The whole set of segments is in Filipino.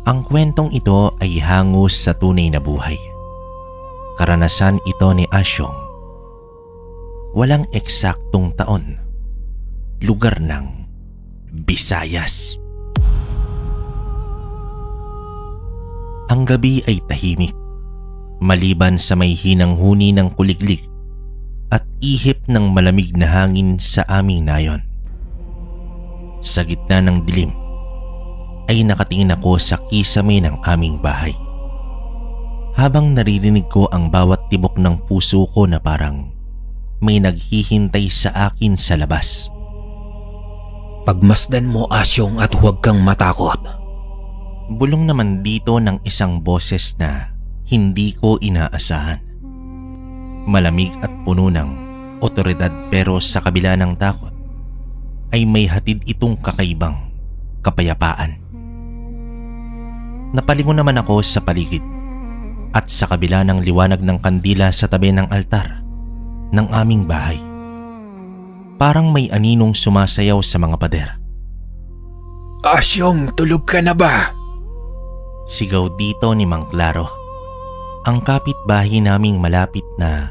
Ang kwentong ito ay hango sa tunay na buhay. Karanasan ito ni Asyong. Walang eksaktong taon. Lugar ng Visayas. Ang gabi ay tahimik, maliban sa may hinang-huni ng kuliglig at ihip ng malamig na hangin sa aming nayon. Sa gitna ng dilim ay nakatingin ako sa kisame ng aming bahay. Habang naririnig ko ang bawat tibok ng puso ko na parang may naghihintay sa akin sa labas. Pagmasdan mo, Asyong, at huwag kang matakot. Bulong naman dito ng isang boses na hindi ko inaasahan. Malamig at puno ng otoridad, pero sa kabila ng takot ay may hatid itong kakaibang kapayapaan. Napalingon naman ako sa paligid at sa kabila ng liwanag ng kandila sa tabi ng altar ng aming bahay, parang may aninong sumasayaw sa mga pader. Asyong, tulog ka na ba? Sigaw dito ni Mang Claro, ang kapitbahay naming malapit na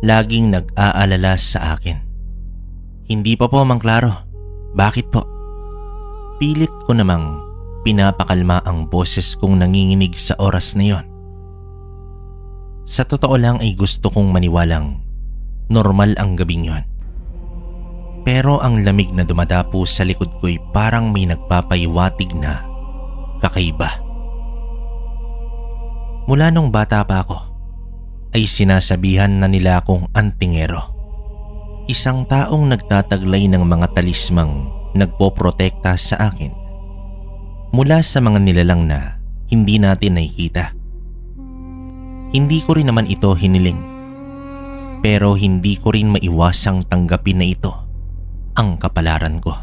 laging nag-aalala sa akin. Hindi pa po, Mang Claro. Bakit po? Pilit ko namang pinapakalma ang boses kong nanginginig sa oras na yon. Sa totoo lang ay gusto kong maniwalang normal ang gabing yon. Pero ang lamig na dumadapo sa likod ko'y parang may nagpapahiwatig na kakaiba. Mula nung bata pa ako ay sinasabihan na nila akong antingero. Isang taong nagtataglay ng mga talismang nagpoprotekta sa akin mula sa mga nilalang na hindi natin nakikita. Hindi ko rin naman ito hiniling, pero hindi ko rin maiwasang tanggapin na ito ang kapalaran ko.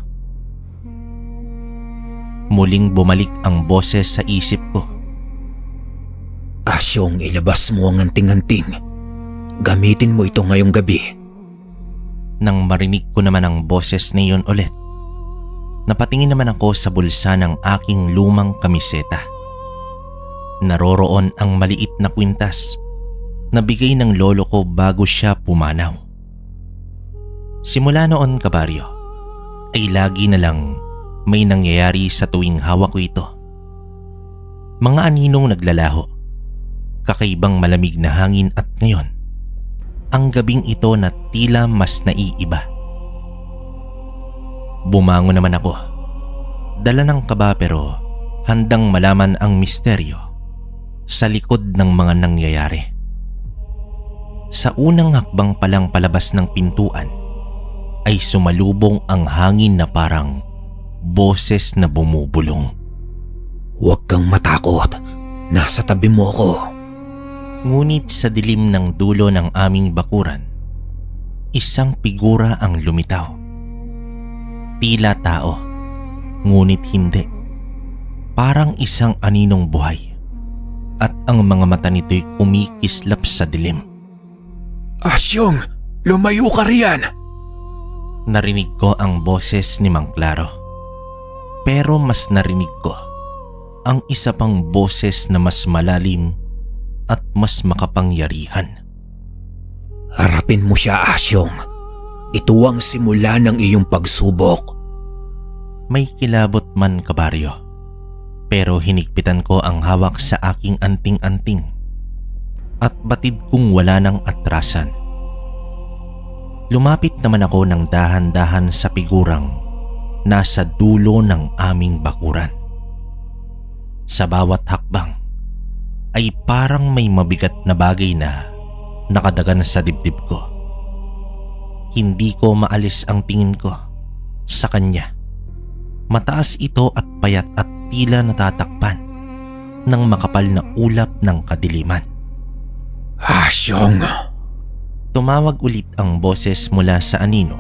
Muling bumalik ang boses sa isip ko. Asyong, ilabas mo ang anting-anting. Gamitin mo ito ngayong gabi. Nang marinig ko naman ang boses na iyon ulit, napatingin naman ako sa bulsa ng aking lumang kamiseta. Naroroon ang maliit na kwintas na bigay ng lolo ko bago siya pumanaw. Simula noon, kabaryo, ay lagi na lang may nangyayari sa tuwing hawak ko ito. Mga aninong naglalaho, kakaibang malamig na hangin, at ngayon, ang gabing ito na tila mas naiiba. Bumangon naman ako, dala ng kaba, pero handang malaman ang misteryo sa likod ng mga nangyayari. Sa unang hakbang palang palabas ng pintuan ay sumalubong ang hangin na parang boses na bumubulong. Huwag kang matakot. Nasa tabi mo ko. Ngunit sa dilim ng dulo ng aming bakuran, isang figura ang lumitaw. Tila tao, ngunit hindi. Parang isang aninong buhay, at ang mga mata nito'y kumikislap sa dilim. Asyong, lumayo ka riyan! Narinig ko ang boses ni Mang Claro. Pero mas narinig ko ang isa pang boses na mas malalim at mas makapangyarihan. Harapin mo siya, Asyong. Ito ang simula ng iyong pagsubok. May kilabot man, kabaryo, pero hinigpitan ko ang hawak sa aking anting-anting at batid kong wala ng atrasan. Lumapit naman ako ng dahan-dahan sa figurang nasa dulo ng aming bakuran. Sa bawat hakbang ay parang may mabigat na bagay na nakadagan sa dibdib ko. Hindi ko maalis ang tingin ko sa kanya. Mataas ito at payat at tila natatakpan ng makapal na ulap ng kadiliman. Asyong! Tumawag ulit ang boses mula sa anino,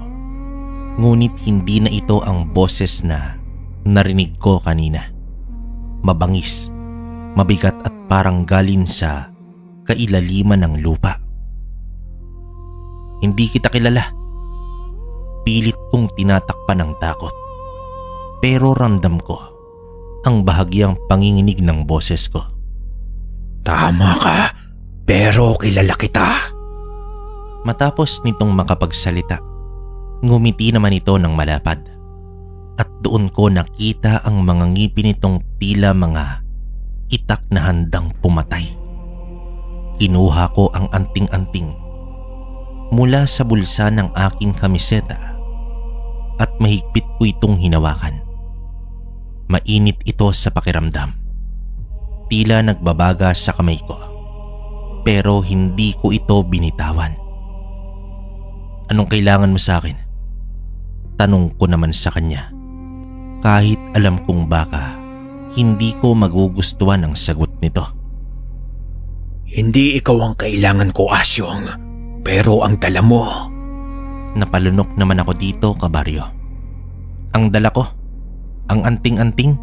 ngunit hindi na ito ang boses na narinig ko kanina. Mabangis, mabigat at parang galing sa kailaliman ng lupa. Hindi kita kilala. Pilit kong tinatakpan ng takot. Pero ramdam ko ang bahagyang panginginig ng boses ko. Tama ka, pero kilala kita. Matapos nitong makapagsalita, ngumiti naman ito ng malapad. At doon ko nakita ang mga ngipin nitong tila mga itak na handang pumatay. Kinuha ko ang anting-anting mula sa bulsa ng aking kamiseta at mahigpit ko itong hinawakan. Mainit ito sa pakiramdam. Tila nagbabaga sa kamay ko, pero hindi ko ito binitawan. Anong kailangan mo sa akin? Tanong ko naman sa kanya. Kahit alam kong baka hindi ko magugustuhan ang sagot nito. Hindi ikaw ang kailangan ko, Asyong, pero ang dala mo. Napalunok naman ako dito, kabaryo. Ang dala ko? Ang anting-anting?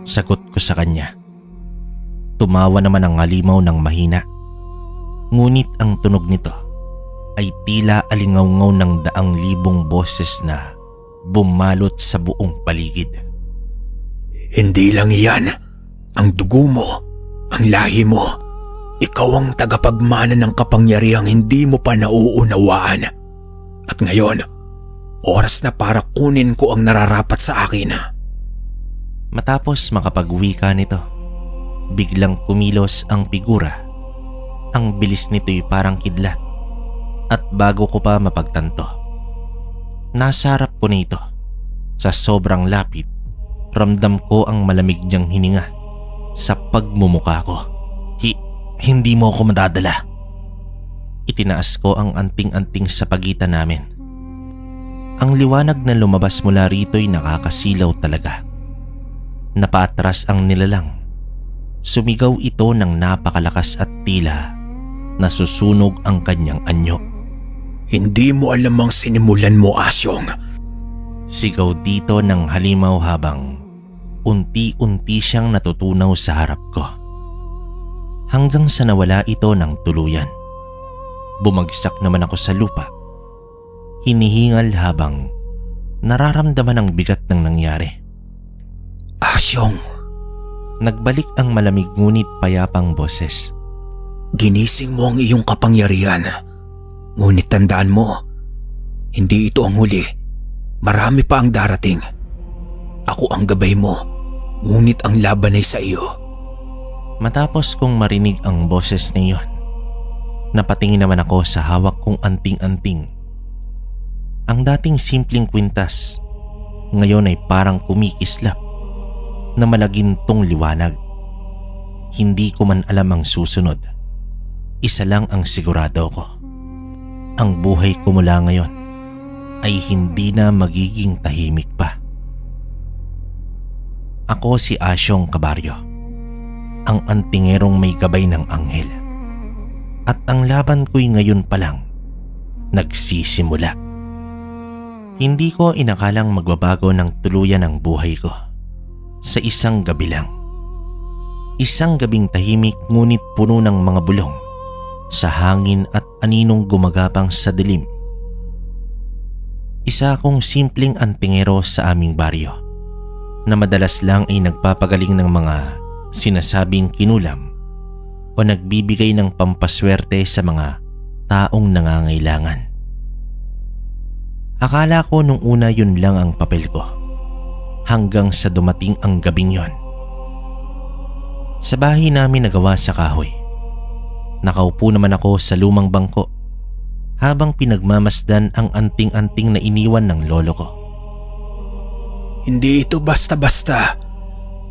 Sagot ko sa kanya. Tumawa naman ang halimaw ng mahina. Ngunit ang tunog nito ay tila alingaw-ngaw ng daang libong boses na bumalot sa buong paligid. Hindi lang iyan. Ang dugo mo, ang lahi mo. Ikaw ang tagapagmana ng kapangyarihang hindi mo pa nauunawaan. At ngayon, oras na para kunin ko ang nararapat sa akin. Matapos makapag-wika nito, biglang kumilos ang figura. Ang bilis nito'y parang kidlat. At bago ko pa mapagtanto, nasa harap ko na ito. Sa sobrang lapit, ramdam ko ang malamig niyang hininga sa pagmumuka ko. Hindi mo ako madadala. Itinaas ko ang anting-anting sa pagitan namin. Ang liwanag na lumabas mula rito'y nakakasilaw talaga. Napaatras ang nilalang. Sumigaw ito ng napakalakas at tila nasusunog ang kanyang anyo. Hindi mo alam ang sinimulan mo, Asyong. Sigaw dito ng halimaw habang unti-unti siyang natutunaw sa harap ko. Hanggang sa nawala ito ng tuluyan. Bumagsak naman ako sa lupa. Hinihingal habang nararamdaman ang bigat ng nangyari. Asyong, Nagbalik ang malamig ngunit payapang boses. ginising mo ang iyong kapangyarihan. Ngunit tandaan mo, hindi ito ang huli. Marami pa ang darating. Ako ang gabay mo, ngunit ang laban ay sa iyo. Matapos kong marinig ang boses na iyon, napatingin naman ako sa hawak kong anting-anting. Ang dating simpleng kwintas, ngayon ay parang kumikislap na malagintong liwanag. Hindi ko man alam ang susunod. Isa lang ang sigurado ko. Ang buhay ko mula ngayon ay hindi na magiging tahimik pa. Ako si Asyong Kabaryo, ang antingerong may gabay ng anghel. At ang laban ko'y ngayon pa lang nagsisimula. Hindi ko inakalang magbabago ng tuluyan ang buhay ko sa isang gabi lang. Isang gabing tahimik ngunit puno ng mga bulong sa hangin at aninong gumagapang sa dilim. Isa akong simpleng antingero sa aming baryo na madalas lang ay nagpapagaling ng mga sinasabing kinulam o nagbibigay ng pampaswerte sa mga taong nangangailangan. Akala ko nung una yun lang ang papel ko hanggang sa dumating ang gabing yon. Sa bahay namin nagawa sa kahoy, nakaupo naman ako sa lumang bangko habang pinagmamasdan ang anting-anting na iniwan ng lolo ko. Hindi ito basta-basta.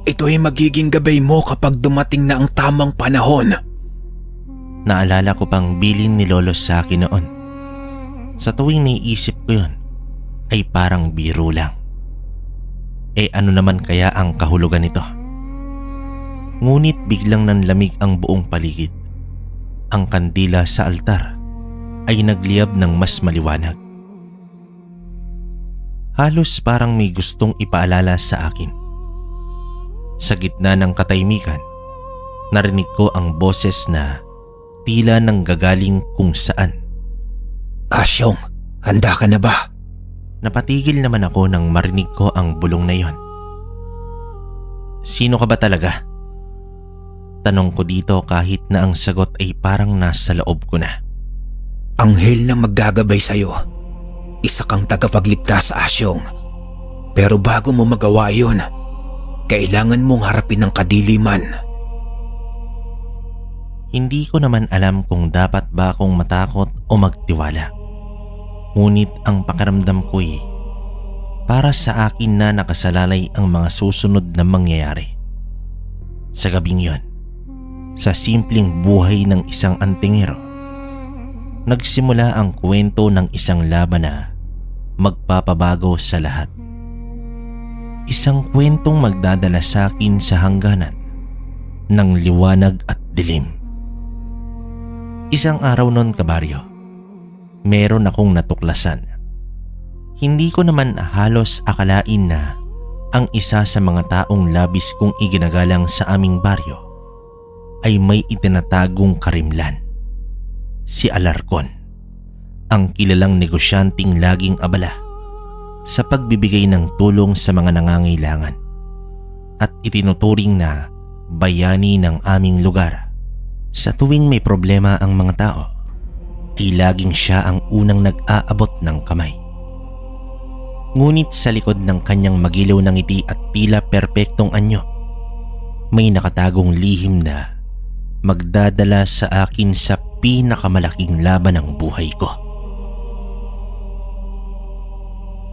Ito ay magiging gabay mo kapag dumating na ang tamang panahon. Naalala ko pang bilin ni lolo sa akin noon. Sa tuwing naiisip ko yun, ay parang biro lang. Ano naman kaya ang kahulugan nito? Ngunit biglang nanlamig ang buong paligid. Ang kandila sa altar ay nagliyab ng mas maliwanag. Halos parang may gustong ipaalala sa akin. Sa gitna ng katahimikan, narinig ko ang boses na tila nanggagaling kung saan. Asyong, handa ka na ba? Napatigil naman ako nang marinig ko ang bulong na yon. Sino ka ba talaga? Tanong ko dito kahit na ang sagot ay parang nasa loob ko na. Anghel na maggagabay sa'yo. Isa kang tagapagligtas sa Asyong. Pero bago mo magawa yun, kailangan mong harapin ang kadiliman. Hindi ko naman alam kung dapat ba akong matakot o magtiwala. Ngunit ang pakiramdam ko'y para sa akin na nakasalalay ang mga susunod na mangyayari. Sa gabing yon, sa simpleng buhay ng isang antingero, nagsimula ang kwento ng isang laban na magpapabago sa lahat. Isang kwentong magdadala sa akin sa hangganan ng liwanag at dilim. Isang araw noon, kabaryo, meron akong natuklasan. Hindi ko naman halos akalain na ang isa sa mga taong labis kong iginagalang sa aming baryo ay may itinatagong karimlan. Si Alarcon, ang kilalang negosyanteng laging abala sa pagbibigay ng tulong sa mga nangangailangan at itinuturing na bayani ng aming lugar. Sa tuwing may problema ang mga tao, ay laging siya ang unang nag-aabot ng kamay. Ngunit sa likod ng kanyang magilaw na ngiti at tila perpektong anyo, may nakatagong lihim na magdadala sa akin sa pinakamalaking laban ng buhay ko.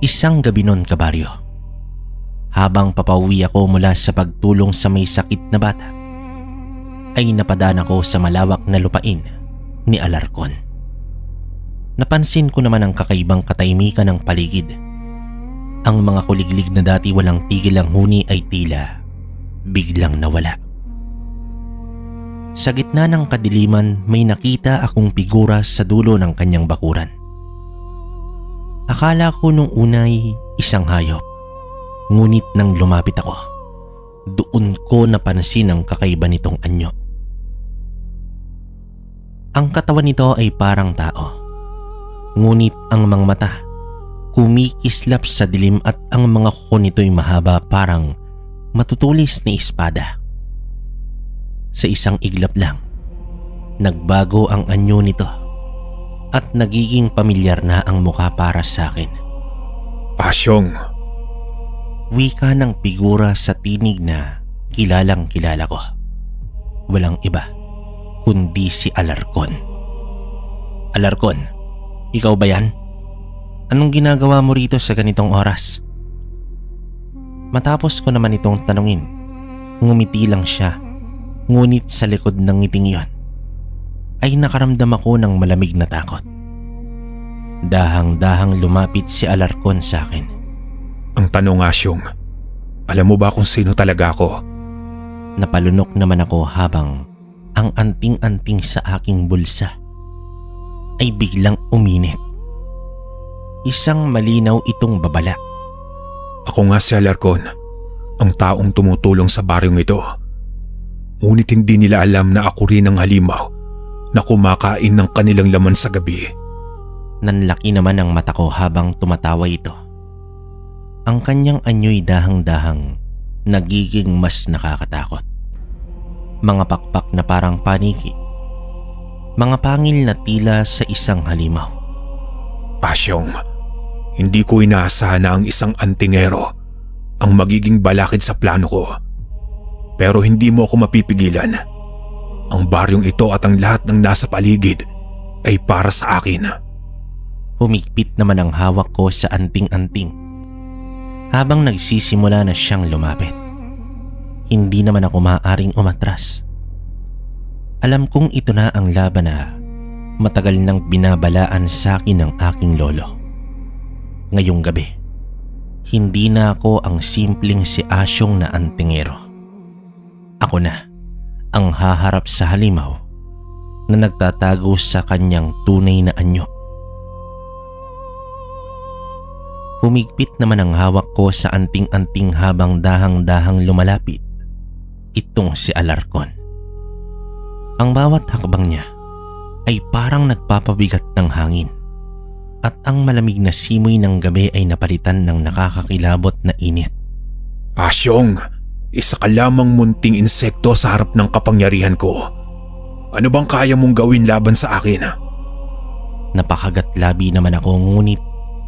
Isang gabi noon, kabaryo, habang papauwi ako mula sa pagtulong sa may sakit na bata, ay napadaan ako sa malawak na lupain ni Alarcon. Napansin ko naman ang kakaibang katahimikan ng paligid. Ang mga kuliglig na dati walang tigil ang huni ay tila biglang nawala. Sa gitna ng kadiliman, may nakita akong figura sa dulo ng kanyang bakuran. Akala ko nung unay isang hayop, ngunit nang lumapit ako, doon ko napansin ang kakaiba nitong anyo. Ang katawan nito ay parang tao, ngunit ang mga mata kumikislap sa dilim at ang mga kuko nito'y mahaba parang matutulis na espada. Sa isang iglap lang, nagbago ang anyo nito at nagiging pamilyar na ang mukha para sa akin. Asyong, Wika ng figura sa tinig na kilalang kilala ko. Walang iba kundi si Alarcon. Alarcon, ikaw ba yan? Anong ginagawa mo rito sa ganitong oras? Matapos ko naman itong tanungin, ngumiti lang siya, ngunit sa likod ng ngiting iyon ay nakaramdam ako ng malamig na takot. Dahang-dahang lumapit si Alarcon sa akin. ang tanong, Asyong, alam mo ba kung sino talaga ako? Napalunok naman ako habang ang anting-anting sa aking bulsa ay biglang uminit. Isang malinaw itong babala. Ako nga si Alarcon, ang taong tumutulong sa baryong ito. Ngunit hindi nila alam na ako rin ang halimaw na kumakain ng kanilang laman sa gabi. Nanlaki naman ang mata ko habang tumatawa ito. Ang kanyang anyo'y dahang-dahang nagiging mas nakakatakot. Mga pakpak na parang paniki. Mga pangil na tila sa isang halimaw. Asyong, hindi ko inaasahan na ang isang antingero ang magiging balakid sa plano ko. Pero hindi mo ako mapipigilan. Ang baryong ito at ang lahat ng nasa paligid ay para sa akin. Humigpit naman ang hawak ko sa anting-anting habang nagsisimula na siyang lumapit. Hindi naman ako maaaring umatras. Alam kong ito na ang laban na matagal nang binabalaan sa akin ng aking lolo. Ngayong gabi, hindi na ako ang simpleng si Asyong na antingero. Ako na ang haharap sa halimaw na nagtatago sa kanyang tunay na anyo. Humigpit naman ang hawak ko sa anting-anting habang dahang-dahang lumalapit itong si Alarcon. Ang bawat hakbang niya ay parang nagpapabigat ng hangin at ang malamig na simoy ng gabi ay napalitan ng nakakakilabot na init. Asyong, Isa ka lamang munting insekto sa harap ng kapangyarihan ko. Ano bang kaya mong gawin laban sa akin? Napakagatlabi naman ako ngunit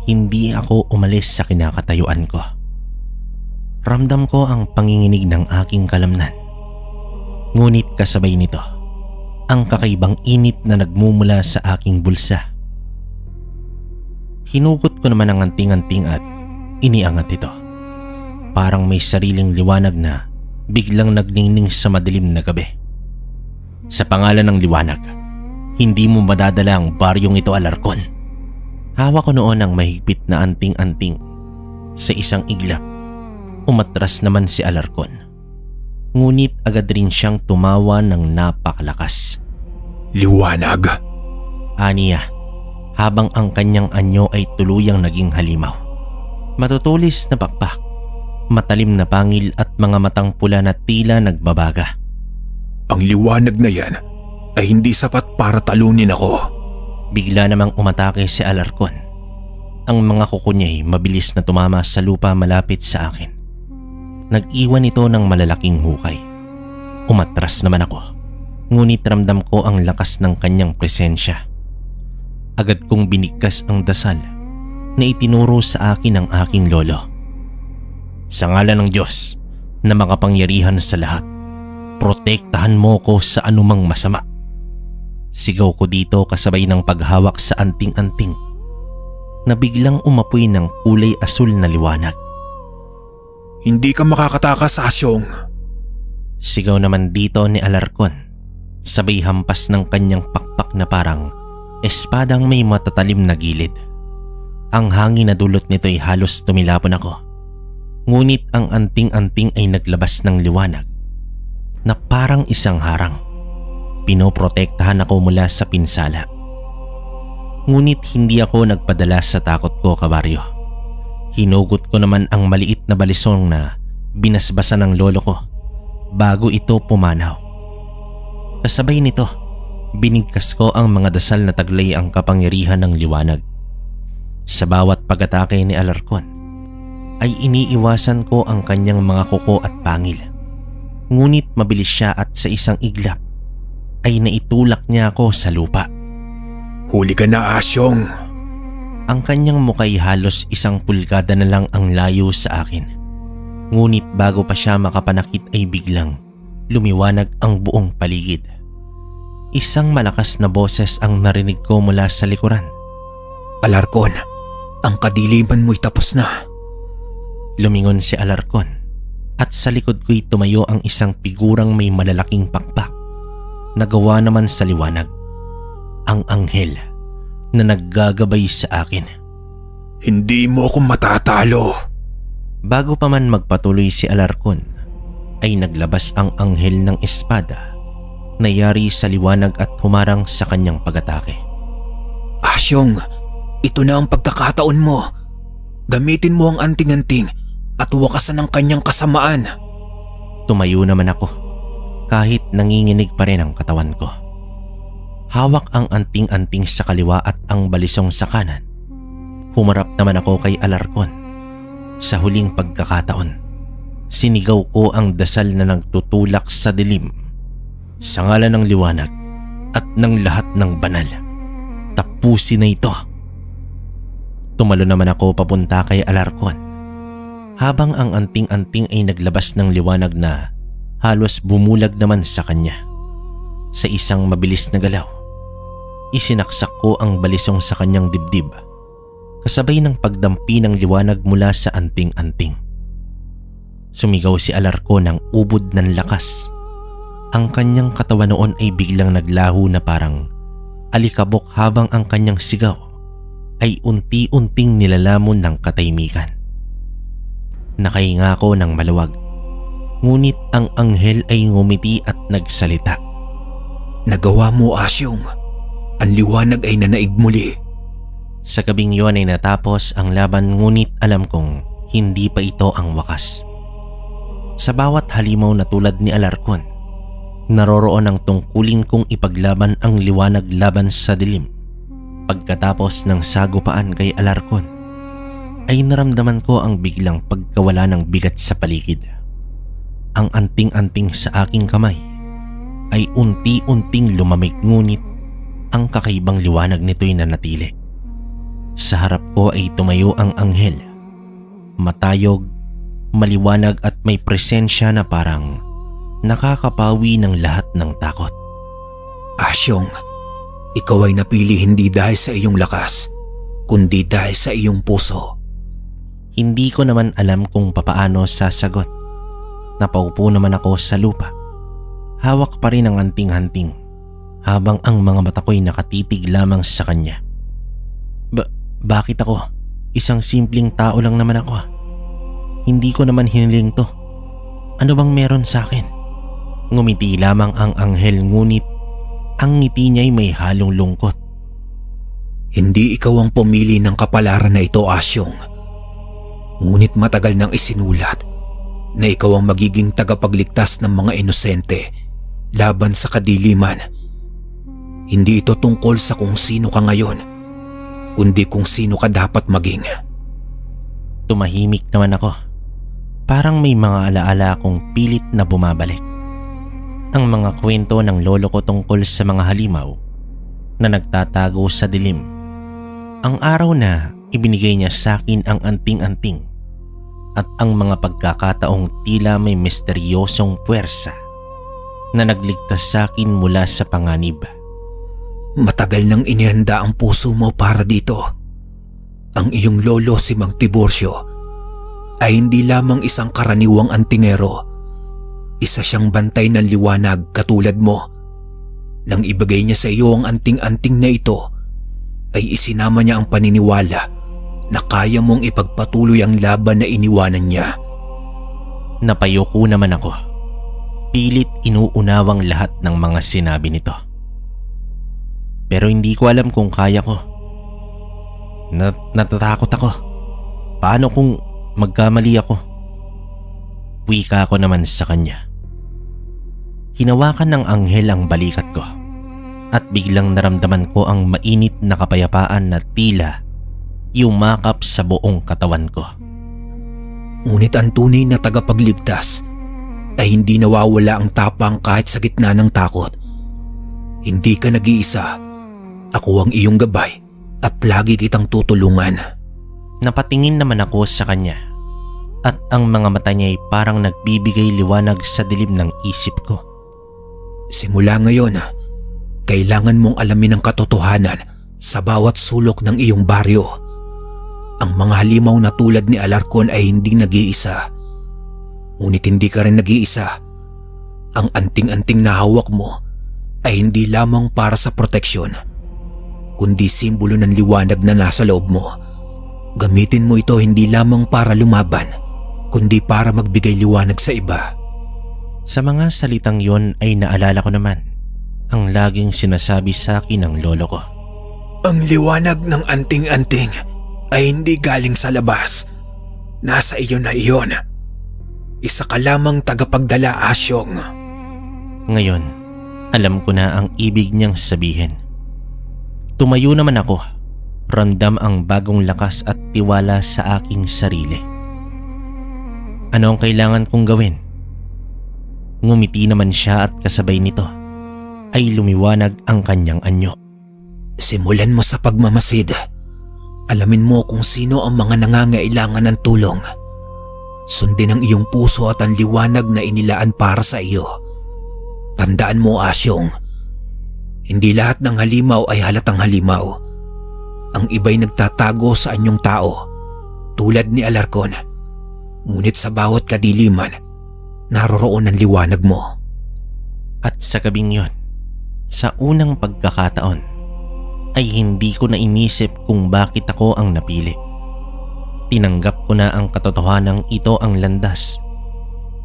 hindi ako umalis sa kinakatayuan ko. Ramdam ko ang panginginig ng aking kalamnan. Ngunit kasabay nito, ang kakaibang init na nagmumula sa aking bulsa. Hinugot ko naman ang anting-anting at iniangat ito. Parang may sariling liwanag na biglang nagningning sa madilim na gabi. Sa pangalan ng liwanag, hindi mo madadala ang baryong ito, Alarcon. Hawak ko noon ang mahigpit na anting-anting. Sa isang iglap, umatras naman si Alarcon. Ngunit agad rin siyang tumawa ng napakalakas. Liwanag? Aniya, habang ang kanyang anyo ay tuluyang naging halimaw. Matutulis na pakpak, matalim na pangil at mga matang pula na tila nagbabaga. Ang liwanag na yan ay hindi sapat para talunin ako. Bigla namang umatake si Alarcon. Ang mga kuko niya ay mabilis na tumama sa lupa malapit sa akin. Nag-iwan ito ng malalaking hukay. Umatras naman ako, ngunit ramdam ko ang lakas ng kanyang presensya. Agad kong binigkas ang dasal na itinuro sa akin ng aking lolo. Sa ngalan ng Diyos na makapangyarihan sa lahat, protektahan mo ko sa anumang masama. Sigaw ko dito kasabay ng paghawak sa anting-anting na biglang umapoy ng kulay asul na liwanag. Hindi ka makakatakas, Asyong. Sigaw naman dito ni Alarcon, sabay hampas ng kanyang pakpak na parang espadang may matatalim na gilid. Ang hangin na dulot nito ay halos tumilapon ako. Ngunit ang anting-anting ay naglabas ng liwanag na parang isang harang. Pinoprotektahan ako mula sa pinsala. Ngunit hindi ako nagpadala sa takot ko, kabaryo. Hinugot ko naman ang maliit na balisong na binasbasan ng lolo ko bago ito pumanaw. Kasabay nito, binigkas ko ang mga dasal na taglay ang kapangyarihan ng liwanag. Sa bawat pag-atake ni Alarcon, ay iniiwasan ko ang kanyang mga kuko at pangil. Ngunit mabilis siya at sa isang iglap ay naitulak niya ako sa lupa. Huli ka na, Asyong. Ang kanyang muka'y halos 1 pulgada na lang ang layo sa akin. Ngunit bago pa siya makapanakit ay biglang lumiwanag ang buong paligid. Isang malakas na boses ang narinig ko mula sa likuran. Alarcon, ang kadiliman mo'y tapos na. Lumingon si Alarcon at sa likod ko'y tumayo ang isang figurang may malalaking pakpak. Nagawa naman sa liwanag. Ang anghel na naggagabay sa akin. Hindi mo ako matatalo. Bago pa man magpatuloy si Alarcon, ay naglabas ang anghel ng espada na yari sa liwanag at humarang sa kanyang pag-atake. Asyong, ito na ang pagkakataon mo. Gamitin mo ang anting-anting at wakasan ang kanyang kasamaan. Tumayo naman ako kahit nanginginig pa rin ang katawan ko. Hawak ang anting-anting sa kaliwa at ang balisong sa kanan. Humarap naman ako kay Alarcon. Sa huling pagkakataon, sinigaw ko ang dasal na nagtutulak sa dilim. Sa ngalan ng liwanag at ng lahat ng banal, tapusin na ito. Tumalo naman ako papunta kay Alarcon, habang ang anting-anting ay naglabas ng liwanag na halos bumulag naman sa kanya. Sa isang mabilis na galaw, isinaksak ko ang balisong sa kanyang dibdib, kasabay ng pagdampi ng liwanag mula sa anting-anting. Sumigaw si Alarcon ng ubod ng lakas. Ang kanyang katawan noon ay biglang naglaho na parang alikabok habang ang kanyang sigaw ay unti-unting nilalamon ng katahimikan. Nakahinga ko ng maluwag, ngunit ang anghel ay ngumiti at nagsalita. Nagawa mo, Asyong. Ang liwanag ay nanaig muli. Sa gabing yun ay natapos ang laban, ngunit alam kong hindi pa ito ang wakas. Sa bawat halimaw na tulad ni Alarcon, naroroon ang tungkulin kong ipaglaban ang liwanag laban sa dilim. Pagkatapos ng sagupaan kay Alarcon, ay naramdaman ko ang biglang pagkawala ng bigat sa paligid. ang anting-anting sa aking kamay ay unti-unting lumamig, ngunit ang kakaibang liwanag nito'y nanatili. Sa harap ko ay tumayo ang anghel. Matayog, maliwanag at may presensya na parang nakakapawi ng lahat ng takot. Asyong, ikaw ay napili hindi dahil sa iyong lakas, kundi dahil sa iyong puso. Hindi ko naman alam kung papaano sasagot. Napaupo naman ako sa lupa. Hawak pa rin ang anting-anting habang ang mga mata ko'y nakatitig lamang sa kanya. Bakit ako? Isang simpleng tao lang naman ako. Hindi ko naman hiniling to. Ano bang meron sa akin? Ngumiti lamang ang anghel, ngunit ang ngiti niya'y may halong lungkot. Hindi ikaw ang pumili ng kapalaran na ito, Asyong. Ngunit matagal nang isinulat na ikaw ang magiging tagapagligtas ng mga inosente laban sa kadiliman. Hindi ito tungkol sa kung sino ka ngayon, kundi kung sino ka dapat maging. Tumahimik naman ako. Parang may mga alaala akong pilit na bumabalik. Ang mga kwento ng lolo ko tungkol sa mga halimaw na nagtatago sa dilim. Ang araw na ibinigay niya sa akin ang anting-anting at ang mga pagkakataong tila may misteryosong puwersa na nagligtas sa akin mula sa panganib. Matagal nang inihanda ang puso mo para dito. Ang iyong lolo si Mang Tiburcio ay hindi lamang isang karaniwang antingero. Isa siyang bantay ng liwanag katulad mo. Nang ibigay niya sa iyo ang anting-anting na ito, ay isinama niya ang paniniwala na kaya mong ipagpatuloy ang laban na iniwanan niya. Napayuko naman ako. Pilit inuunawang lahat ng mga sinabi nito. Pero hindi ko alam kung kaya ko. Natatakot ako. Paano kung magkamali ako? Wika ko naman sa kanya. Hinawakan ng anghel ang balikat ko at biglang naramdaman ko ang mainit na kapayapaan na tila yumakap sa buong katawan ko. Ngunit ang tunay na tagapagligtas ay hindi nawawala ang tapang kahit sa gitna ng takot. Hindi ka nag-iisa. Ako ang iyong gabay at lagi kitang tutulungan. Napatingin naman ako sa kanya at ang mga mata niya ay parang nagbibigay liwanag sa dilim ng isip ko. Simula ngayon, kailangan mong alamin ang katotohanan sa bawat sulok ng iyong baryo. Ang mga halimaw na tulad ni Alarcon ay hindi nag-iisa. Ngunit hindi ka rin nag-iisa. Ang anting-anting na hawak mo ay hindi lamang para sa proteksyon, kundi simbolo ng liwanag na nasa loob mo. Gamitin mo ito hindi lamang para lumaban, kundi para magbigay liwanag sa iba. Sa mga salitang yon ay naalala ko naman ang laging sinasabi sa akin ng lolo ko. Ang liwanag ng anting-anting ay hindi galing sa labas. Nasa iyo na iyon. Isa ka lamang tagapagdala, Asyong. Ngayon, alam ko na ang ibig niyang sabihin. Tumayo naman ako. Ramdam ang bagong lakas at tiwala sa aking sarili. Ano ang kailangan kong gawin? Ngumiti naman siya at kasabay nito ay lumiwanag ang kanyang anyo. Simulan mo sa pagmamasid. Alamin mo kung sino ang mga nangangailangan ng tulong. Sundin ang iyong puso at ang liwanag na inilaan para sa iyo. Tandaan mo, Asyong, hindi lahat ng halimaw ay halatang halimaw. Ang iba'y nagtatago sa anyong tao, tulad ni Alarcon. Ngunit sa bawat kadiliman, naroroon ang liwanag mo. At sa gabing yon, sa unang pagkakataon, ay hindi ko na inisip kung bakit ako ang napili. Tinanggap ko na ang katotohanang ito ang landas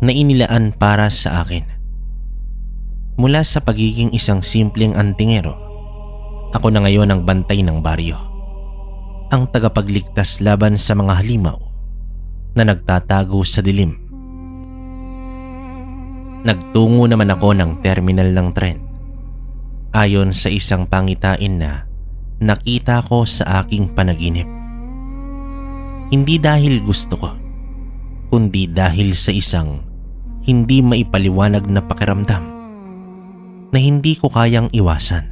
na inilaan para sa akin. Mula sa pagiging isang simpleng antingero, ako na ngayon ang bantay ng baryo. Ang tagapagligtas laban sa mga halimaw na nagtatago sa dilim. Nagtungo naman ako ng terminal ng tren. Ayon sa isang pangitain na nakita ko sa aking panaginip. Hindi dahil gusto ko, kundi dahil sa isang hindi maipaliwanag na pakiramdam na hindi ko kayang iwasan.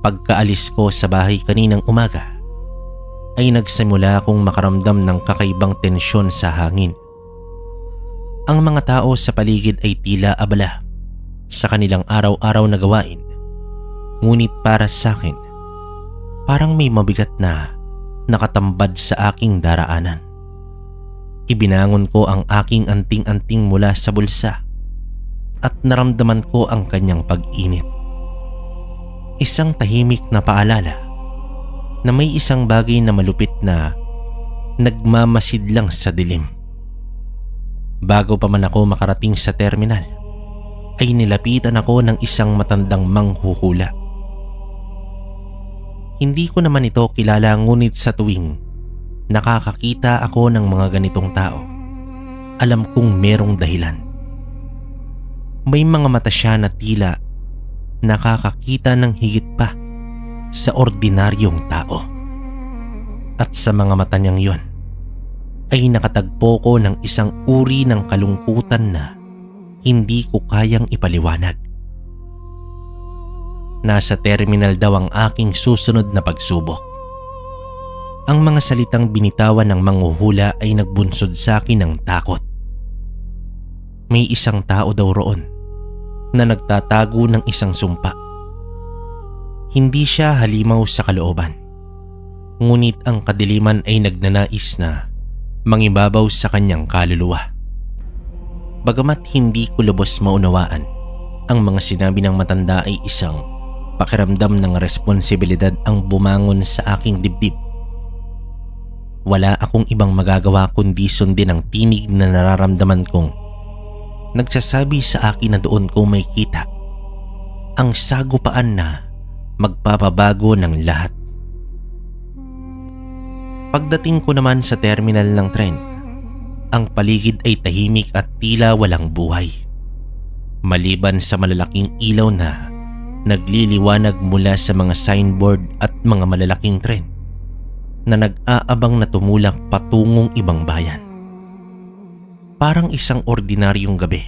Pagkaalis ko sa bahay kaninang umaga ay nagsimula akong makaramdam ng kakaibang tensyon sa hangin. Ang mga tao sa paligid ay tila abala sa kanilang araw-araw na gawain. Ngunit para sa akin, parang may mabigat na nakatambad sa aking daraanan. Ibinangon ko ang aking anting-anting mula sa bulsa at naramdaman ko ang kanyang pag-init. Isang tahimik na paalala na may isang bagay na malupit na nagmamasid lang sa dilim. Bago pa man ako makarating sa terminal, ay nilapitan ako ng isang matandang manghuhula. Hindi ko naman ito kilala, ngunit sa tuwing nakakakita ako ng mga ganitong tao, alam kong merong dahilan. May mga mata siya na tila nakakakita ng higit pa sa ordinaryong tao. At sa mga mata niyang yon ay nakatagpo ko ng isang uri ng kalungkutan na hindi ko kayang ipaliwanag. Nasa terminal daw ang aking susunod na pagsubok. Ang mga salitang binitawan ng manghuhula ay nagbunsod sa akin ng takot. May isang tao daw roon na nagtatago ng isang sumpa. Hindi siya halimaw sa kalooban, ngunit ang kadiliman ay nagnanais na mangibabaw sa kanyang kaluluwa. Bagamat hindi ko lubos maunawaan, ang mga sinabi ng matanda ay isang pakiramdam ng responsibilidad ang bumangon sa aking dibdib. Wala akong ibang magagawa kundi sundin ang tinig na nararamdaman kong nagsasabi sa akin na doon ko may kita ang sagupaan na magpapabago ng lahat. Pagdating ko naman sa terminal ng tren, ang paligid ay tahimik at tila walang buhay. Maliban sa malalaking ilaw na nagliliwanag mula sa mga signboard at mga malalaking tren na nag-aabang na tumulak patungong ibang bayan. Parang isang ordinaryong gabi,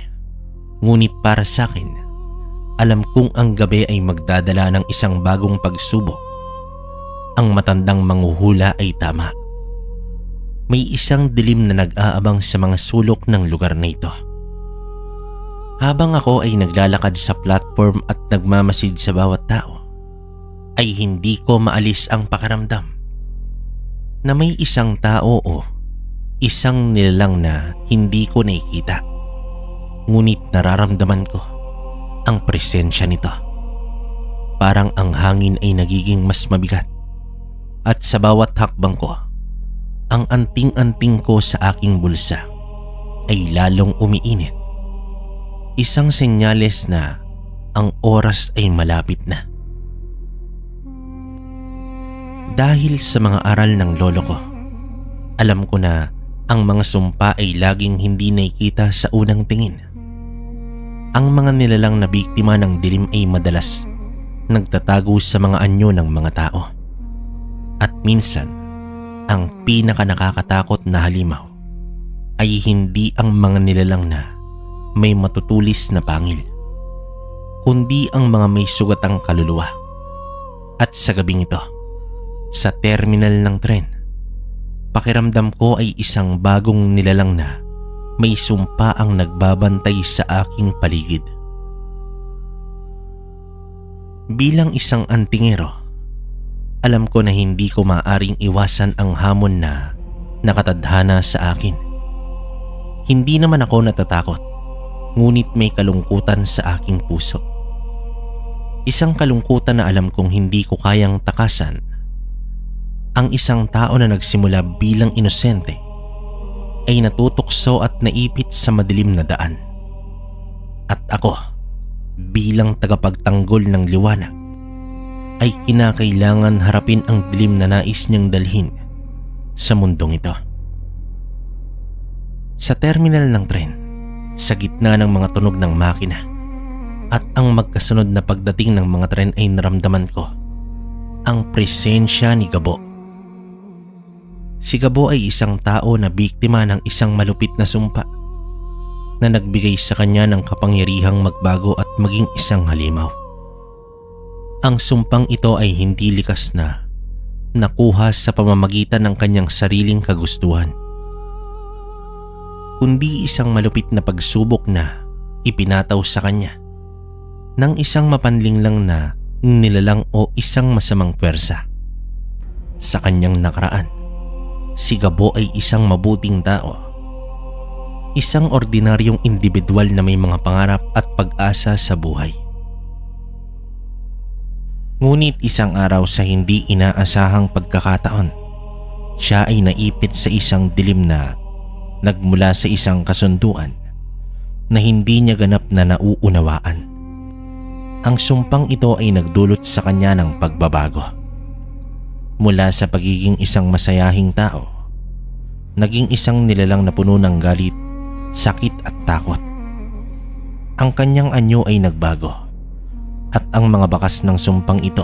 ngunit para sa akin, alam kong ang gabi ay magdadala ng isang bagong pagsubok. Ang matandang manghuhula ay tama. May isang dilim na nag-aabang sa mga sulok ng lugar na ito. Habang ako ay naglalakad sa platform at nagmamasid sa bawat tao, ay hindi ko maalis ang pakiramdam na may isang tao o isang nilalang na hindi ko nakikita. Ngunit nararamdaman ko ang presensya nito. Parang ang hangin ay nagiging mas mabigat at sa bawat hakbang ko, ang anting-anting ko sa aking bulsa ay lalong umiinit. Isang senyales na ang oras ay malapit na. Dahil sa mga aral ng lolo ko, alam ko na ang mga sumpa ay laging hindi nakikita sa unang tingin. Ang mga nilalang na biktima ng dilim ay madalas nagtatago sa mga anyo ng mga tao. At minsan, ang pinaka nakakatakot na halimaw ay hindi ang mga nilalang na may matutulis na pangil, kundi ang mga may sugatang kaluluwa. At sa gabing ito, sa terminal ng tren, pakiramdam ko ay isang bagong nilalang na may sumpa ang nagbabantay sa aking paligid. Bilang isang antingero, alam ko na hindi ko maaring iwasan ang hamon na nakatadhana sa akin. Hindi naman ako natatakot, ngunit may kalungkutan sa aking puso. Isang kalungkutan na alam kong hindi ko kayang takasan. Ang isang tao na nagsimula bilang inosente ay natutukso at naipit sa madilim na daan. At ako, bilang tagapagtanggol ng liwanag, ay kinakailangan harapin ang dilim na nais niyang dalhin sa mundong ito. Sa terminal ng tren, sa gitna ng mga tunog ng makina at ang magkasunod na pagdating ng mga tren ay naramdaman ko ang presensya ni Gabo. Si Gabo ay isang tao na biktima ng isang malupit na sumpa. na nagbigay sa kanya ng kapangyarihang magbago at maging isang halimaw. Ang sumpang ito ay hindi likas na nakuha sa pamamagitan ng kanyang sariling kagustuhan, kundi isang malupit na pagsubok na ipinataw sa kanya ng isang mapanlinlang na nilalang o isang masamang pwersa. Sa kanyang nakaraan, si Gabo ay isang mabuting tao, isang ordinaryong individual na may mga pangarap at pag-asa sa buhay. Ngunit isang araw sa hindi inaasahang pagkakataon, siya ay naipit sa isang dilim na nagmula sa isang kasunduan na hindi niya ganap na nauunawaan. Ang sumpang ito ay nagdulot sa kanya ng pagbabago. Mula sa pagiging isang masayahing tao, naging isang nilalang na puno ng galit, sakit at takot. Ang kanyang anyo ay nagbago. At ang mga bakas ng sumpang ito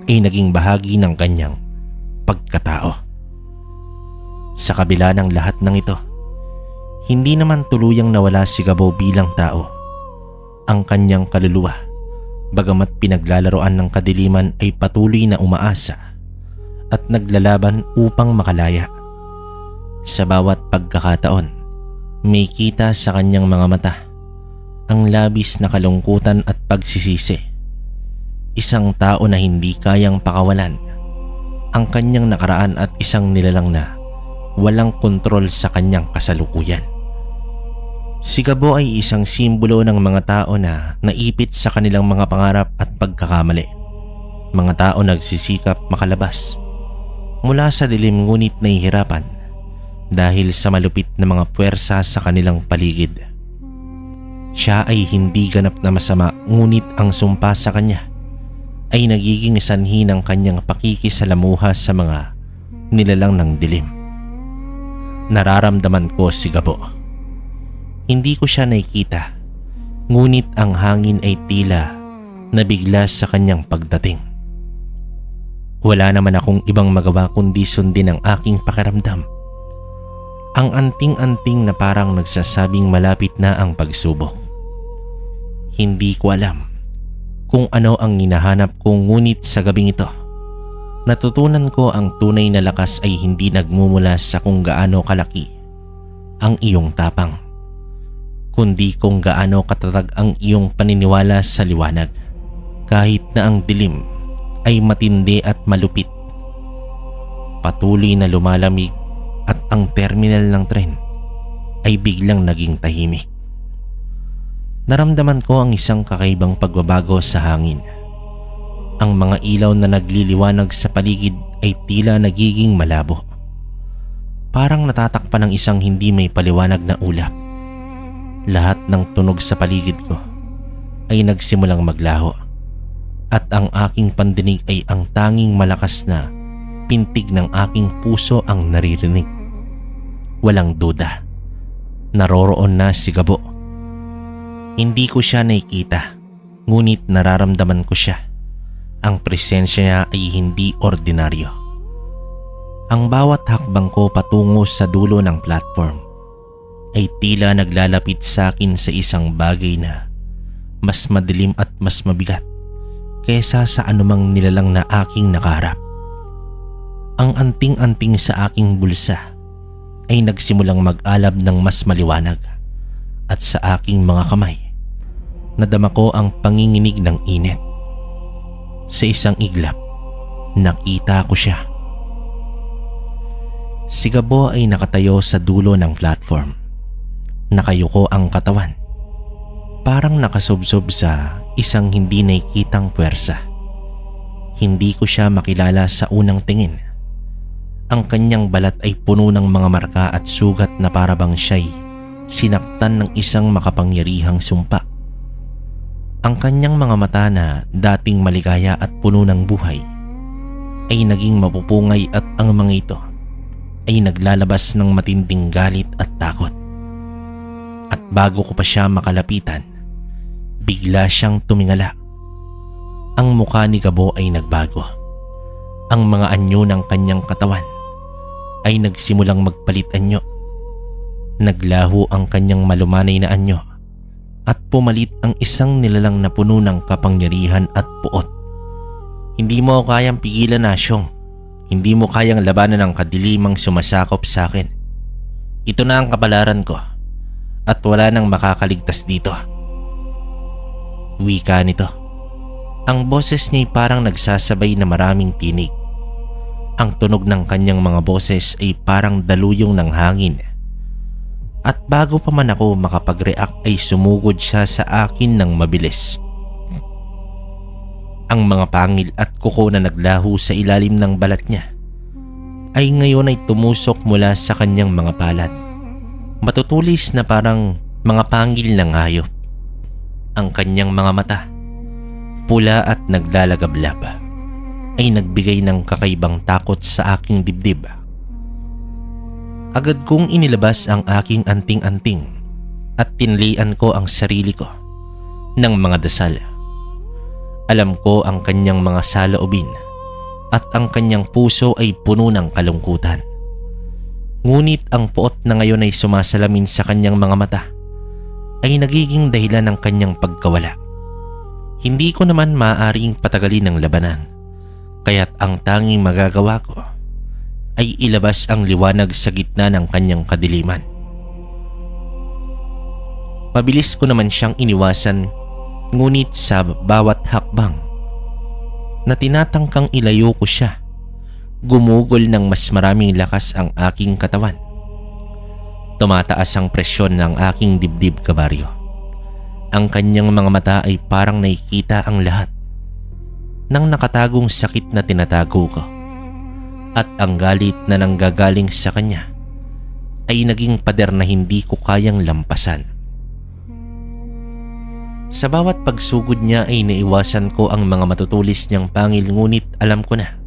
ay naging bahagi ng kanyang pagkatao. Sa kabila ng lahat ng ito, hindi naman tuluyang nawala si Gabo bilang tao. Ang kanyang kaluluwa, bagamat pinaglalaroan ng kadiliman, ay patuloy na umaasa at naglalaban upang makalaya. Sa bawat pagkakataon, may kita sa kanyang mga mata ang labis na kalungkutan at pagsisisi. Isang tao na hindi kayang pakawalan ang kanyang nakaraan at isang nilalang na walang kontrol sa kanyang kasalukuyan. Si Gabo ay isang simbolo ng mga tao na naipit sa kanilang mga pangarap at pagkakamali. Mga tao nagsisikap makalabas mula sa dilim ngunit nahihirapan dahil sa malupit na mga puwersa sa kanilang paligid. Siya ay hindi ganap na masama, ngunit ang sumpa sa kanya ay nagiging sanhi ng kanyang pakikisalamuha sa mga nilalang ng dilim. Nararamdaman ko si Gabo. Hindi ko siya nakikita, ngunit ang hangin ay tila nabigla sa kanyang pagdating. Wala naman akong ibang magawa kundi sundin ang aking pakiramdam. Ang anting-anting na parang nagsasabing malapit na ang pagsubok. Hindi ko alam kung ano ang hinahanap ko, ngunit sa gabing ito, natutunan ko ang tunay na lakas ay hindi nagmumula sa kung gaano kalaki ang iyong tapang, kundi kung gaano katatag ang iyong paniniwala sa liwanag. Kahit na ang dilim ay matindi at malupit, patuloy na lumalamig at ang terminal ng tren ay biglang naging tahimik. Naramdaman ko ang isang kakaibang pagbabago sa hangin. Ang mga ilaw na nagliliwanag sa paligid ay tila nagiging malabo. Parang natatakpan ng isang hindi may paliwanag na ulap. Lahat ng tunog sa paligid ko ay nagsimulang maglaho. At ang aking pandinig ay ang tanging malakas na pintig ng aking puso ang naririnig. Walang duda, naroroon na si Gabo. Hindi ko siya nakikita, ngunit nararamdaman ko siya. Ang presensya niya ay hindi ordinaryo. Ang bawat hakbang ko patungo sa dulo ng platform ay tila naglalapit sa akin sa isang bagay na mas madilim at mas mabigat kaysa sa anumang nilalang na aking nakaharap. Ang anting-anting sa aking bulsa ay nagsimulang mag-alab ng mas maliwanag, at sa aking mga kamay nadama ko ang panginginig ng init. Sa isang iglap, nakita ko siya. Si Gabo ay nakatayo sa dulo ng platform. Nakayuko ang katawan, parang nakasubsob sa isang hindi nakikitang puwersa. Hindi ko siya makilala sa unang tingin. Ang kanyang balat ay puno ng mga marka at sugat na parabang siya'y sinaktan ng isang makapangyarihang sumpa. Ang kanyang mga mata na dating maligaya at puno ng buhay ay naging mapupungay, at ang mga ito ay naglalabas ng matinding galit at takot. At bago ko pa siya makalapitan, bigla siyang tumingala. Ang mukha ni Gabo ay nagbago. Ang mga anyo ng kanyang katawan ay nagsimulang magpalit anyo. Naglaho ang kanyang malumanay na anyo at pumalit ang isang nilalang na puno ng kapangyarihan at puot. Hindi mo kayang pigilan, Asyong. Hindi mo kayang labanan ang kadilimang sumasakop sa akin. Ito na ang kapalaran ko at wala nang makakaligtas dito. Wika nito. Ang boses niya'y parang nagsasabay na maraming tinig. Ang tunog ng kanyang mga boses ay parang daluyong ng hangin. At bago pa man ako makapag-react ay sumugod siya sa akin ng mabilis. Ang mga pangil at kuko na naglaho sa ilalim ng balat niya ay ngayon ay tumusok mula sa kanyang mga palad. Matutulis na parang mga pangil ng hayop. Ang kanyang mga mata, pula at naglalagablab, ay nagbigay ng kakaibang takot sa aking dibdib. Agad kong inilabas ang aking anting-anting at tinlian ko ang sarili ko ng mga dasal. Alam ko ang kanyang mga saloobin at ang kanyang puso ay puno ng kalungkutan. Ngunit ang puot na ngayon ay sumasalamin sa kanyang mga mata ay nagiging dahilan ng kanyang pagkawala. Hindi ko naman maaaring patagalin ang labanan, kaya't ang tanging magagawa ko ay ilabas ang liwanag sa gitna ng kanyang kadiliman. Mabilis ko naman siyang iniwasan, ngunit sa bawat hakbang na tinatangkang ilayo ko siya, gumugol ng mas maraming lakas ang aking katawan. Tumataas ang presyon ng aking dibdib, kabaryo. Ang kanyang mga mata ay parang nakikita ang lahat ng nakatagong sakit na tinatago ko. At ang galit na nanggagaling sa kanya ay naging pader na hindi ko kayang lampasan. Sa bawat pagsugod niya ay naiwasan ko ang mga matutulis niyang pangil, ngunit alam ko na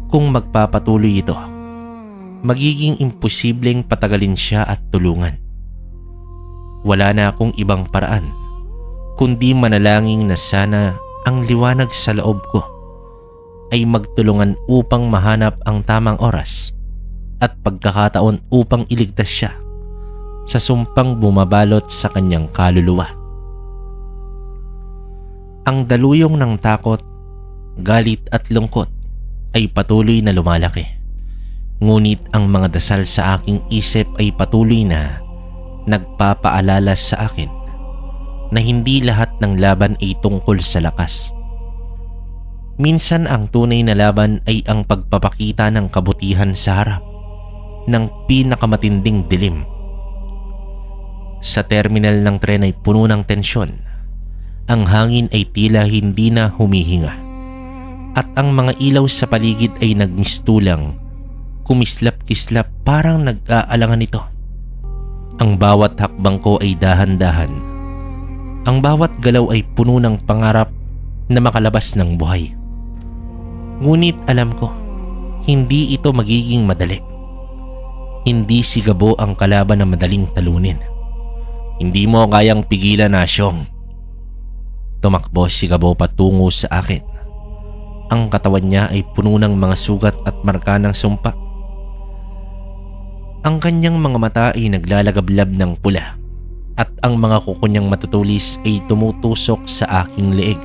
kung magpapatuloy ito, magiging imposibleng patagalin siya at tulungan. Wala na akong ibang paraan kundi manalangin na sana ang liwanag sa loob ko ay magtulungan upang mahanap ang tamang oras at pagkakataon upang iligtas siya sa sumpang bumabalot sa kanyang kaluluwa. Ang daluyong ng takot, galit at lungkot ay patuloy na lumalaki. Ngunit ang mga dasal sa aking isip ay patuloy na nagpapaalala sa akin na hindi lahat ng laban ay tungkol sa lakas. Minsan ang tunay na laban ay ang pagpapakita ng kabutihan sa harap ng pinakamatinding dilim. Sa terminal ng tren ay puno ng tensyon. Ang hangin ay tila hindi na humihinga at ang mga ilaw sa paligid ay nagmistulang, kumislap-kislap parang nag-aalangan ito. Ang bawat hakbang ko ay dahan-dahan. Ang bawat galaw ay puno ng pangarap na makalabas ng buhay. Ngunit alam ko, hindi ito magiging madali. Hindi si Gabo ang kalaban na madaling talunin. Hindi mo kayang pigilan, Asyong. Tumakbo si Gabo patungo sa akin. Ang katawan niya ay puno ng mga sugat at marka ng sumpa. Ang kanyang mga mata ay naglalagablab ng pula at ang mga kuko niyang matutulis ay tumutusok sa aking leeg.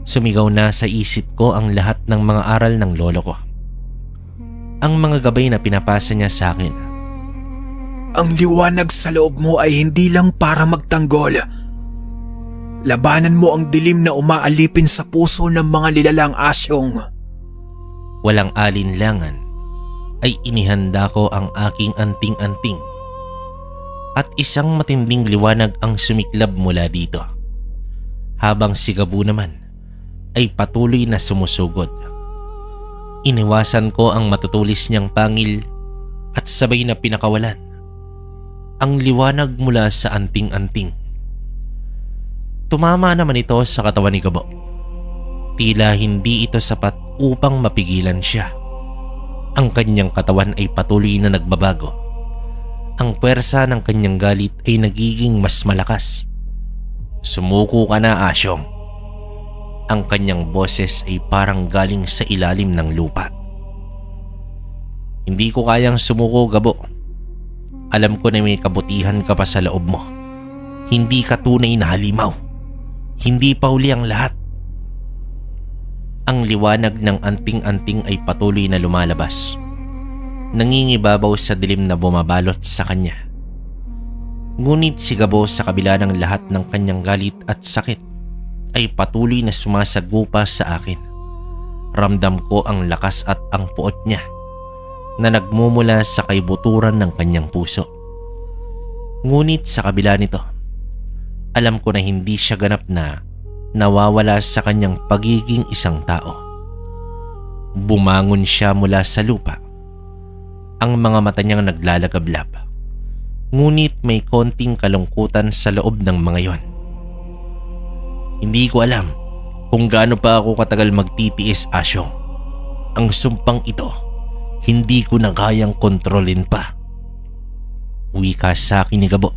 Sumigaw na sa isip ko ang lahat ng mga aral ng lolo ko. Ang mga gabay na pinapasa niya sa akin. Ang liwanag sa loob mo ay hindi lang para magtanggol. Labanan mo ang dilim na umaalipin sa puso ng mga lilalang, Asyong. Walang alinlangan ay inihanda ko ang aking anting-anting at isang matinding liwanag ang sumiklab mula dito. Habang si Gabo naman ay patuloy na sumusugod. Iniwasan ko ang matutulis niyang pangil at sabay na pinakawalan ang liwanag mula sa anting-anting. Tumama naman ito sa katawan ni Gabo. Tila hindi ito sapat upang mapigilan siya. Ang kanyang katawan ay patuloy na nagbabago. Ang puwersa ng kanyang galit ay nagiging mas malakas. Sumuko ka na, Asyong. Ang kanyang boses ay parang galing sa ilalim ng lupa. Hindi ko kayang sumuko, Gabo. Alam ko na may kabutihan ka pa sa loob mo. Hindi ka tunay na halimaw. Hindi pa huli ang lahat. Ang liwanag ng anting-anting ay patuloy na lumalabas. Nangingibabaw sa dilim na bumabalot sa kanya. Ngunit si Gabo sa kabila ng lahat ng kanyang galit at sakit ay patuloy na sumasagupa sa akin. Ramdam ko ang lakas at ang puot niya na nagmumula sa kaibuturan ng kanyang puso. Ngunit sa kabila nito, alam ko na hindi siya ganap na nawawala sa kanyang pagiging isang tao. Bumangon siya mula sa lupa. Ang mga mata niyang naglalagablab. Ngunit may konting kalungkutan sa loob ng mga yon. Hindi ko alam kung gaano pa ako katagal magtitiis, Asyong. Ang sumpang ito, hindi ko na kayang kontrolin pa. Wika sa akin ni Gabo.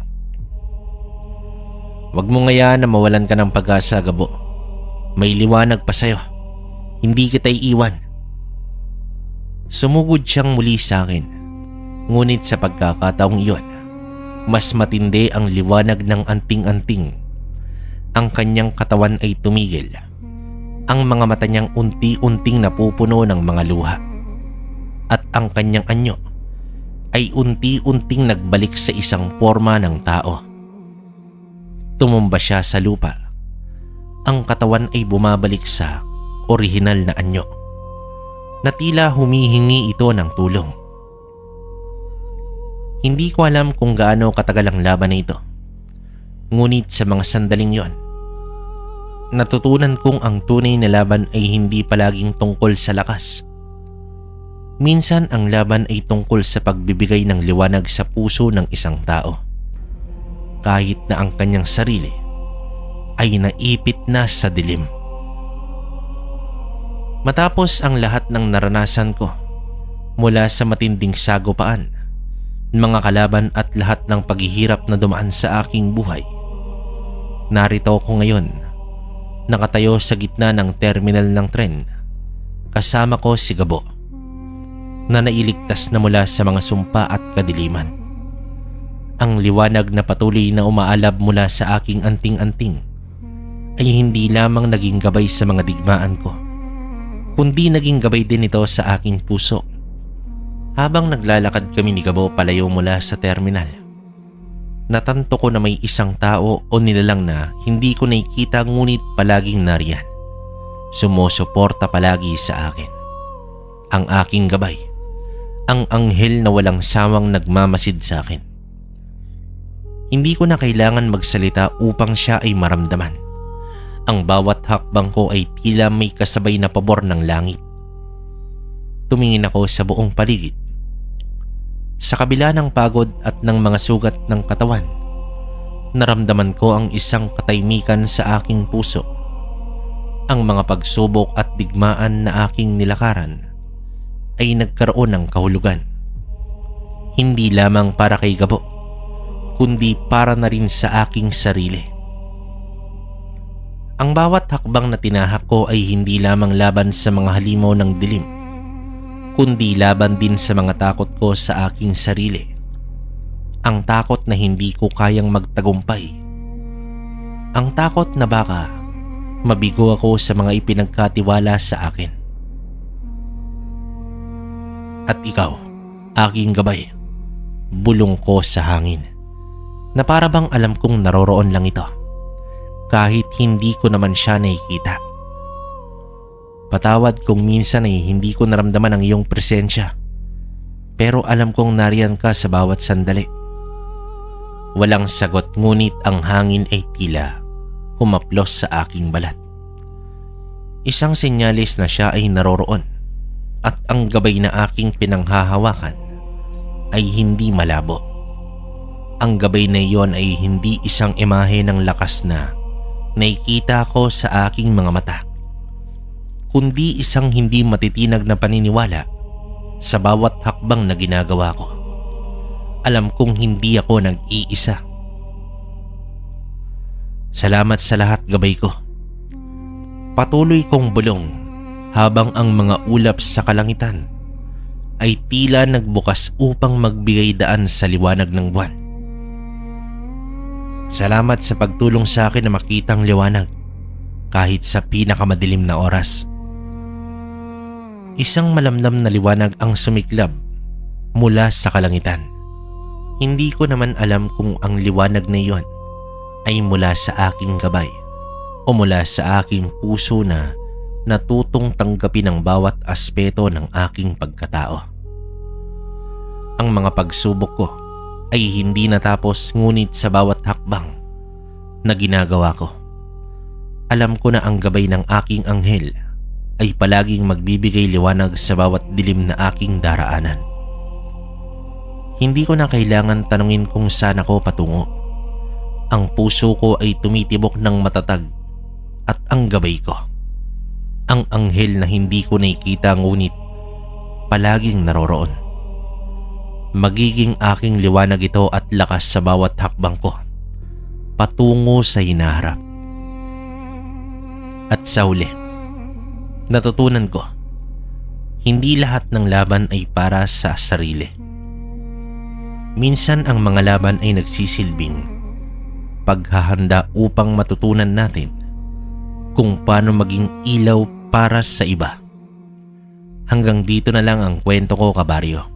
Huwag mo ngayaan na mawalan ka ng pag-asa, Gabo. May liwanag pa sa'yo. Hindi kita iiwan. Sumugod siyang muli sa akin. Ngunit sa pagkakataong iyon, mas matindi ang liwanag ng anting-anting. Ang kanyang katawan ay tumigil. Ang mga mata niyang unti-unting napupuno ng mga luha. At ang kanyang anyo ay unti-unting nagbalik sa isang forma ng tao. Tumumba siya sa lupa. Ang katawan ay bumabalik sa orihinal na anyo, na tila humihingi ito ng tulong. Hindi ko alam kung gaano katagal ang laban na ito. Ngunit sa mga sandaling yon, natutunan kong ang tunay na laban ay hindi palaging tungkol sa lakas. Minsan ang laban ay tungkol sa pagbibigay ng liwanag sa puso ng isang tao. Kahit na ang kanyang sarili ay naipit na sa dilim. Matapos ang lahat ng naranasan ko, mula sa matinding sagupaan, mga kalaban at lahat ng paghihirap na dumaan sa aking buhay, narito ako ngayon, nakatayo sa gitna ng terminal ng tren. Kasama ko si Gabo, na nailigtas na mula sa mga sumpa at kadiliman. Ang liwanag na patuloy na umaalab mula sa aking anting-anting ay hindi lamang naging gabay sa mga digmaan ko, kundi naging gabay din ito sa aking puso. Habang naglalakad kami ni Gabo palayo mula sa terminal, natanto ko na may isang tao o nilalang na hindi ko nakikita ngunit palaging nariyan. Sumusuporta palagi sa akin. Ang aking gabay, ang anghel na walang sawang nagmamasid sa akin. Hindi ko na kailangan magsalita upang siya ay maramdaman. Ang bawat hakbang ko ay tila may kasabay na pabor ng langit. Tumingin ako sa buong paligid. Sa kabila ng pagod at ng mga sugat ng katawan, naramdaman ko ang isang katahimikan sa aking puso. Ang mga pagsubok at digmaan na aking nilakaran ay nagkaroon ng kahulugan. Hindi lamang para kay Gabo, kundi para na rin sa aking sarili. Ang bawat hakbang na tinahak ko ay hindi lamang laban sa mga halimaw ng dilim, kundi laban din sa mga takot ko sa aking sarili. Ang takot na hindi ko kayang magtagumpay. Ang takot na baka mabigo ako sa mga ipinagkatiwala sa akin. At ikaw, aking gabay, bulong ko sa hangin, na para bang alam kong naroroon lang ito, kahit hindi ko naman siya nakikita. Patawad kung minsan ay hindi ko naramdaman ang iyong presensya, pero alam kong nariyan ka sa bawat sandali. Walang sagot ngunit ang hangin ay tila humaplos sa aking balat. Isang senyalis na siya ay naroroon at ang gabay na aking pinanghahawakan ay hindi malabo. Ang gabay na iyon ay hindi isang imahe ng lakas na nakikita ko sa aking mga mata, kundi isang hindi matitinag na paniniwala sa bawat hakbang na ginagawa ko. Alam kong hindi ako nag-iisa. Salamat sa lahat, gabay ko. Patuloy kong bulong habang ang mga ulap sa kalangitan ay tila nagbukas upang magbigay daan sa liwanag ng buwan. Salamat sa pagtulong sa akin na makita ang liwanag kahit sa pinakamadilim na oras. Isang malamdam na liwanag ang sumiklab mula sa kalangitan. Hindi ko naman alam kung ang liwanag na iyon ay mula sa aking gabay o mula sa aking puso na natutong tanggapin ang bawat aspeto ng aking pagkatao. Ang mga pagsubok ko ay hindi natapos, ngunit sa bawat hakbang na ginagawa ko, alam ko na ang gabay ng aking anghel ay palaging magbibigay liwanag sa bawat dilim na aking daraanan. Hindi ko na kailangan tanungin kung saan ako patungo. Ang puso ko ay tumitibok ng matatag at ang gabay ko, ang anghel na hindi ko nakikita ngunit palaging naroroon. Magiging aking liwanag ito at lakas sa bawat hakbang ko patungo sa hinaharap. At sa huli, natutunan ko, hindi lahat ng laban ay para sa sarili. Minsan ang mga laban ay nagsisilbing paghahanda upang matutunan natin kung paano maging ilaw para sa iba. Hanggang dito na lang ang kwento ko, kabaryo.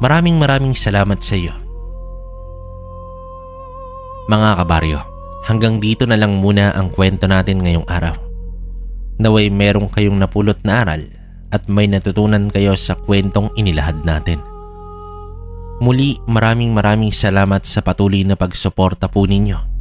Maraming salamat sa iyo. Mga kabaryo, hanggang dito na lang muna ang kwento natin ngayong araw. Naway merong kayong napulot na aral at may natutunan kayo sa kwentong inilahad natin. Muli, maraming salamat sa patuloy na pagsuporta po ninyo.